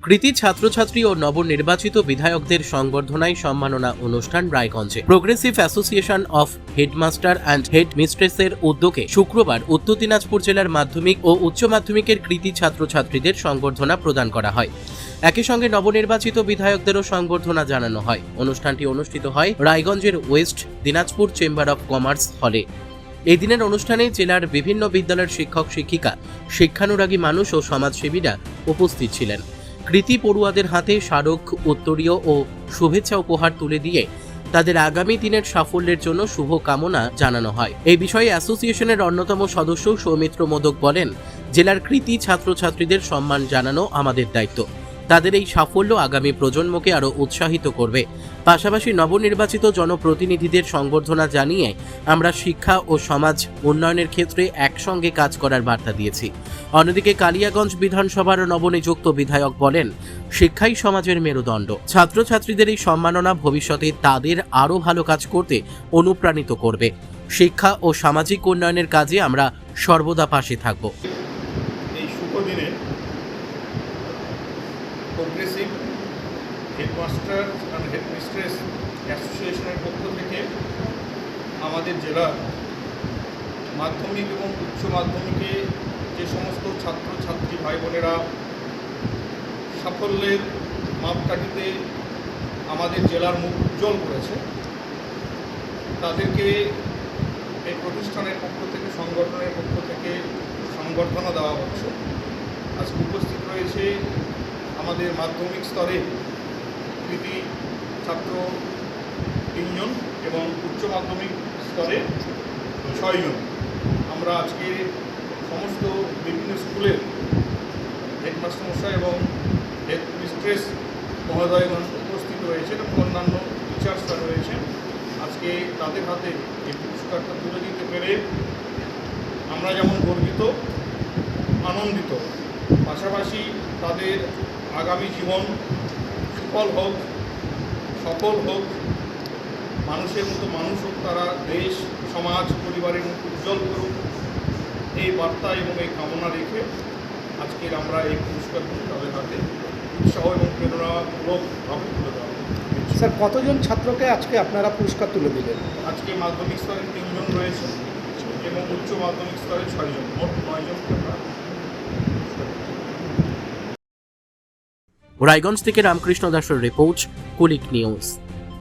কৃতি ছাত্রছাত্রী ও নবনির্বাচিত বিধায়কদের সংবর্ধনায় সম্মাননা অনুষ্ঠান রায়গঞ্জে। Progressive association of headmaster and head মিস্ট্রেসের উদ্যোগে শুক্রবার উত্তর দিনাজপুর জেলার মাধ্যমিক ও উচ্চ মাধ্যমিকের কৃতি ছাত্রছাত্রীদের সংবর্ধনা প্রদান করা হয়। একই সঙ্গে নবনির্বাচিত বিধায়কদেরও সংবর্ধনা জানানো হয়। অনুষ্ঠানটি অনুষ্ঠিত হয় রায়গঞ্জের West Dinajpur chamber of commerce হলে। এই দিনের অনুষ্ঠানে জেলার বিভিন্ন বিদ্যালয়ের শিক্ষক শিক্ষিকা, শিক্ষানুরাগী মানুষ ও সমাজসেবীরা উপস্থিত ছিলেন। কৃতি পড়ুয়াদের হাতে স্মারক, উত্তরীয় ও শুভেচ্ছা উপহার তুলে দিয়ে তাদের আগামী দিনের সাফল্যের জন্য শুভ কামনা জানানো হয়। এই বিষয়ে অ্যাসোসিয়েশনের অন্যতম সদস্য সৌমিত্র মোদক বলেন, জেলার কৃতি ছাত্রছাত্রীদের সম্মান জানানো আমাদের দায়িত্ব। তাদের এই সাফল্য আগামী প্রজন্মকে আরও উৎসাহিত করবে। পাশাপাশি নবনির্বাচিত জনপ্রতিনিধিদের সংবর্ধনা জানিয়ে আমরা শিক্ষা ও সমাজ উন্নয়নের ক্ষেত্রে একসঙ্গে কাজ করার বার্তা দিয়েছি। অন্যদিকে কালিয়াগঞ্জ বিধানসভার নবনিযুক্ত বিধায়ক বলেন, শিক্ষাই সমাজের মেরুদণ্ড। ছাত্রছাত্রীদের এই সম্মাননা ভবিষ্যতে তাদের আরও ভালো কাজ করতে অনুপ্রাণিত করবে। শিক্ষা ও সামাজিক উন্নয়নের কাজে আমরা সর্বদা পাশে থাকব। এই শুভ দিনে প্রোগ্রেসিভ হেডমাস্টার অ্যান্ড হেডমিস্ট্রেস অ্যাসোসিয়েশনের পক্ষ থেকে আমাদের জেলার মাধ্যমিক এবং উচ্চ মাধ্যমিকে যে সমস্ত ছাত্রছাত্রী ভাই বোনেরা সাফল্যের মাপকাঠিতে আমাদের জেলার মুখ উজ্জ্বল করেছে, তাদেরকে এই প্রতিষ্ঠানের পক্ষ থেকে, সংগঠনের পক্ষ থেকে সংবর্ধনা দেওয়া হচ্ছে। আজকে উপস্থিত রয়েছে আমাদের মাধ্যমিক স্তরে কৃতি ছাত্র 3 জন এবং উচ্চ মাধ্যমিক স্তরে 6 জন। আমরা আজকে সমস্ত বিভিন্ন স্কুলের হেডমাস্টার মশাই এবং হেড মিস্ট্রেস মহোদয়গণ উপস্থিত রয়েছেন এবং অন্যান্য টিচার্সরা রয়েছেন। আজকে তাদের হাতে এই পুরস্কারটা তুলে দিতে পেরে আমরা যেমন গর্বিত, আনন্দিত, পাশাপাশি তাদের আগামী জীবন সুফল হোক, সফল হোক, মানুষের মতো মানুষ হোক, তারা দেশ, সমাজ, পরিবারের মুখ উজ্জ্বল করুক, এই বার্তা এবং এই কামনা রেখে আজকের আমরা এই পুরস্কারগুলো তাদের হাতে উৎসাহ এবং প্রেরণামূলকভাবে তুলে দেওয়া। স্যার, কতজন ছাত্রকে আজকে আপনারা পুরস্কার তুলে দিলেন? আজকে মাধ্যমিক স্তরে 3 জন রয়েছে এবং উচ্চ মাধ্যমিক স্তরে 6 জন, মোট 9 জনকে আমরা। রায়গঞ্জ থেকে রামকৃষ্ণ দাসের রিপোর্ট, কুলিক নিউজ।